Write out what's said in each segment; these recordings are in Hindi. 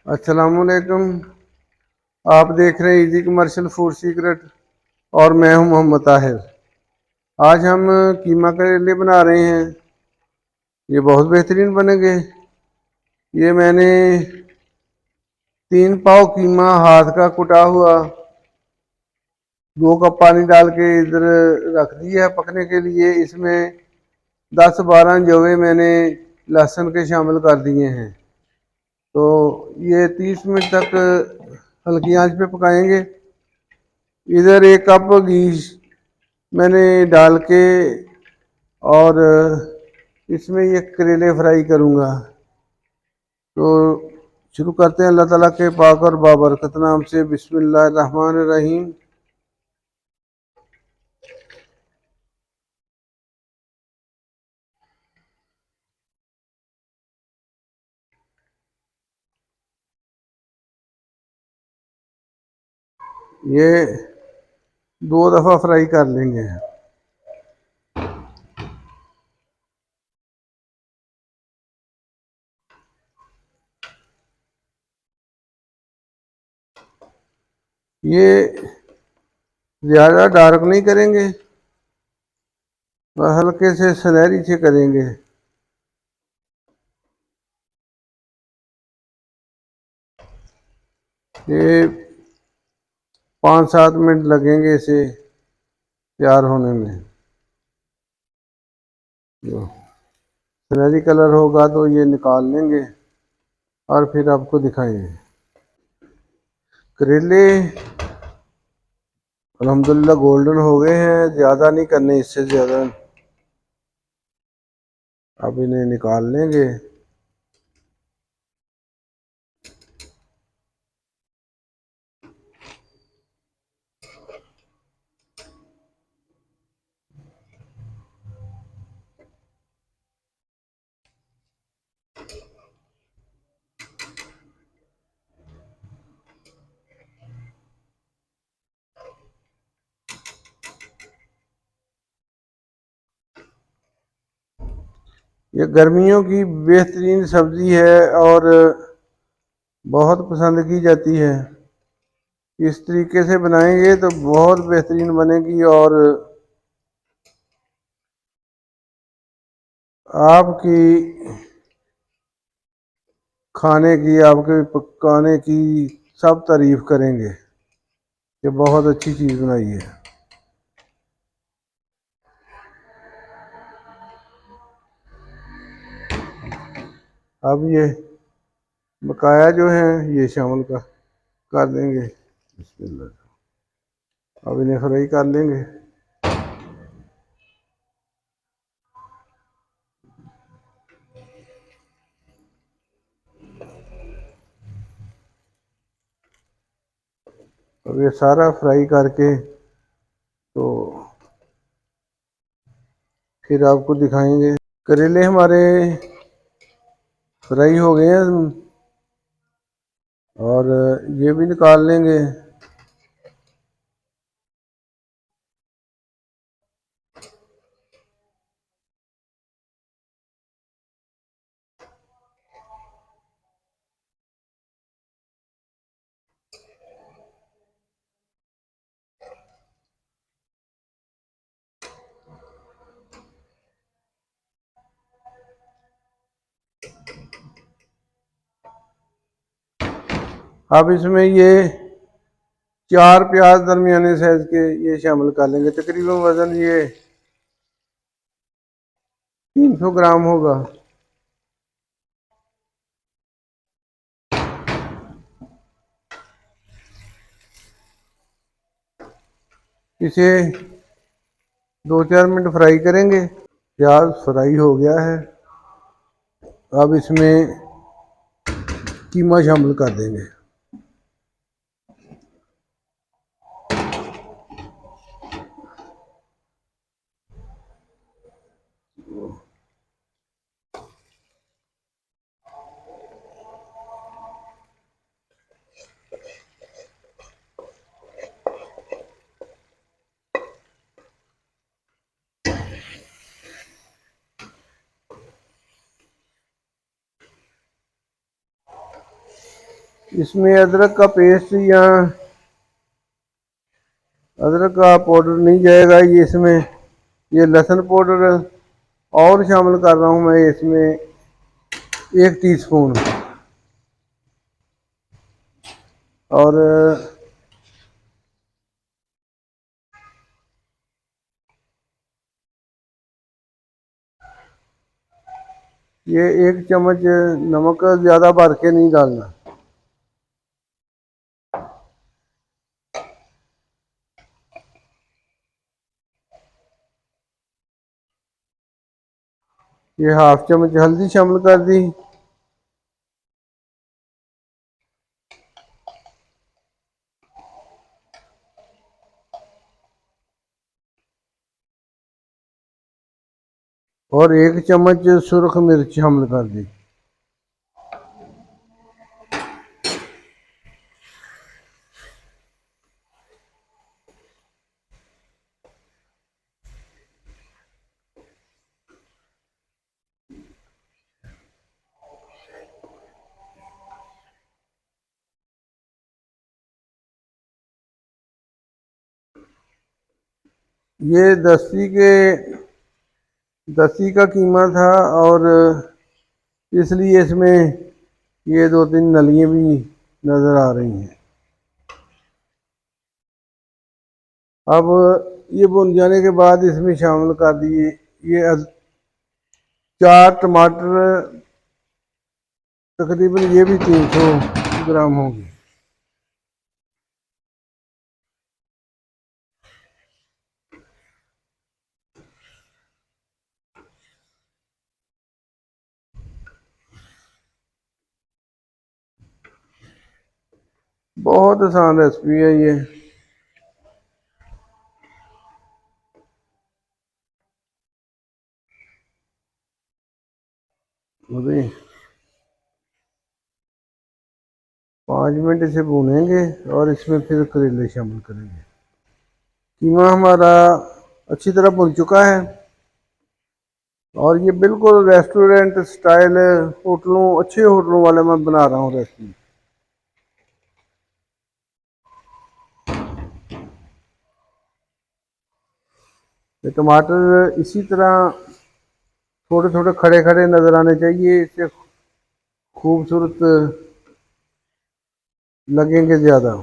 अस्सलामुअलैकुम। आप देख रहे हैं इजी कमर्शियल फूड सीक्रेट और मैं हूं मोहम्मद ताहिर। आज हम कीमा करेले बना रहे हैं। ये बहुत बेहतरीन बनेंगे। ये मैंने 3 पाव कीमा हाथ का कुटा हुआ 2 कप पानी डाल के इधर रख दिया है पकने के लिए। इसमें 10-12 जवे मैंने लहसुन के शामिल कर दिए हैं। तो ये 30 मिनट तक हल्की आंच पे पकाएंगे। इधर 1 कप घी मैंने डाल के और इसमें ये करेले फ्राई करूँगा। तो शुरू करते हैं अल्लाह ताला के पाक और बाबरकत नाम से। बिस्मिल्लाह रहमान रहीम। ये 2 दफ़ा फ्राई कर लेंगे। ये ज़्यादा डार्क नहीं करेंगे, हल्के से सुनहरी से करेंगे। ये 5-7 मिनट लगेंगे इसे तैयार होने में। जो सुनहरी कलर होगा तो ये निकाल लेंगे और फिर आपको दिखाएंगे। करेले अल्हम्दुलिल्लाह गोल्डन हो गए हैं, ज़्यादा नहीं करने, इससे ज़्यादा। अब इन्हें निकाल लेंगे। ये गर्मियों की बेहतरीन सब्ज़ी है और बहुत पसंद की जाती है। इस तरीके से बनाएंगे तो बहुत बेहतरीन बनेगी और आपकी खाने की, आपके पकाने की सब तारीफ करेंगे कि बहुत अच्छी चीज़ बनाई है। अब ये बकाया जो है ये शामिल कर देंगे। बिस्मिल्लाह। अब इन्हें फ्राई कर लेंगे। अब ये सारा फ्राई करके तो फिर आपको दिखाएंगे। करेले हमारे फ्राई हो गए हैं और ये भी निकाल लेंगे। अब इसमें ये 4 प्याज दरमियाने साइज के ये शामिल कर लेंगे। तकरीबन वजन ये 300 ग्राम होगा। इसे 2-4 मिनट फ्राई करेंगे। प्याज फ्राई हो गया है। अब इसमें कीमा शामिल कर देंगे। इसमें अदरक का पेस्ट या अदरक का पाउडर नहीं जाएगा, ये इसमें ये लहसुन पाउडर और शामिल कर रहा हूँ मैं इसमें 1 टीस्पून। और ये 1 चम्मच नमक, ज़्यादा भर के नहीं डालना। ये 1/2 चम्मच हल्दी शामिल कर दी। और 1 चम्मच सुरख मिर्च शामिल कर दी। ये दसी का कीमा था, और इसलिए इसमें ये 2-3 नलियाँ भी नज़र आ रही हैं। अब ये भुन जाने के बाद इसमें शामिल कर दिए ये 4 टमाटर, तकरीबन ये भी 300 ग्राम होंगे। बहुत आसान रेसिपी है ये। अभी 5 मिनट इसे भूनेंगे और इसमें फिर करेले शामिल करेंगे। कीमा हमारा अच्छी तरह भुन चुका है, और ये बिल्कुल रेस्टोरेंट स्टाइल होटलों, अच्छे होटलों वाले मैं बना रहा हूँ रेसिपी। ये टमाटर इसी तरह थोड़े थोड़े खड़े खड़े नज़र आने चाहिए, इससे खूबसूरत लगेंगे ज़्यादा।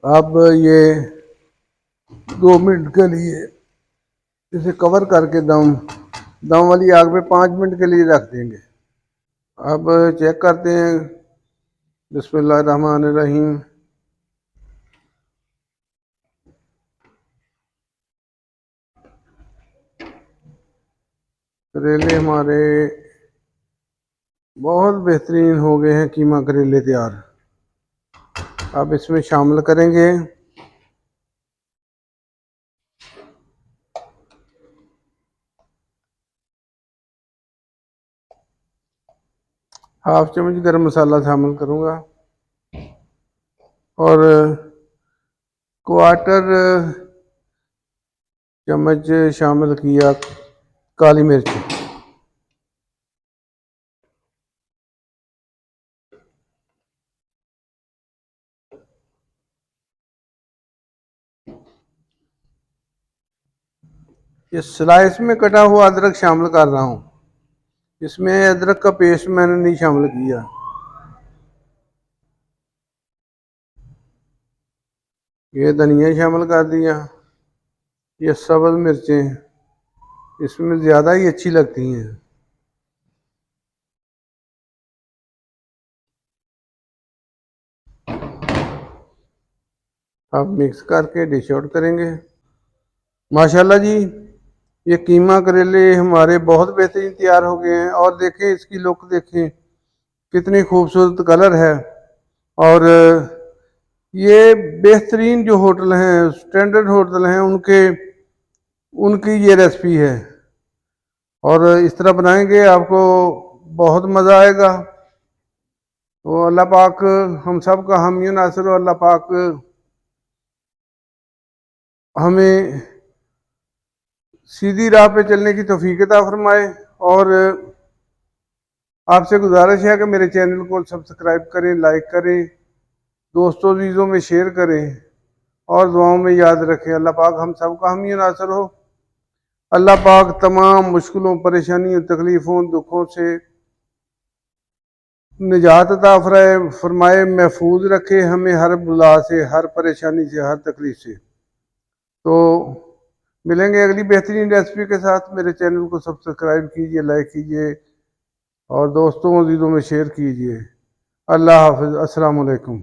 अब ये 2 मिनट के लिए इसे कवर करके दम दम वाली आग पे 5 मिनट के लिए रख देंगे। अब चेक करते हैं। बिस्मिल्लाहिर्रहमानिर्रहीम। करेले हमारे बहुत बेहतरीन हो गए हैं, कीमा करेले तैयार। अब इसमें शामिल करेंगे 1/2 चम्मच गरम मसाला शामिल करूँगा, और 1/4 चम्मच शामिल किया काली मिर्च। ये स्लाइस में कटा हुआ अदरक शामिल कर रहा हूँ। इसमें अदरक का पेस्ट मैंने नहीं शामिल किया। ये धनिया शामिल कर दिया। ये सब्ज़ मिर्चें इसमें ज़्यादा ही अच्छी लगती हैं। अब मिक्स करके डिश आउट करेंगे। माशाल्लाह जी, ये कीमा करेले हमारे बहुत बेहतरीन तैयार हो गए हैं। और देखें इसकी लुक, देखें कितनी खूबसूरत कलर है। और ये बेहतरीन जो होटल हैं, स्टैंडर्ड होटल हैं, उनके उनकी ये रेसिपी है। और इस तरह बनाएंगे आपको बहुत मज़ा आएगा। तो अल्लाह पाक हम सब का हामी नासिर, अल्लाह पाक हमें सीधी राह पे चलने की तौफीक अता फरमाए। और आपसे गुजारिश है कि मेरे चैनल को सब्सक्राइब करें, लाइक करें, दोस्तों अजीज़ों में शेयर करें और दुआओं में याद रखें। अल्लाह पाक हम सब का हामी नासिर हो। अल्लाह पाक तमाम मुश्किलों, परेशानियों, तकलीफ़ों, दुखों से निजात अता फरमाए, महफूज रखे हमें हर बुला से, हर परेशानी से, हर तकलीफ से। तो मिलेंगे अगली बेहतरीन रेसिपी के साथ। मेरे चैनल को सब्सक्राइब कीजिए, लाइक कीजिए और दोस्तों अजीज़ों में शेयर कीजिए। अल्लाह हाफ़िज़, अस्सलाम वालेकुम।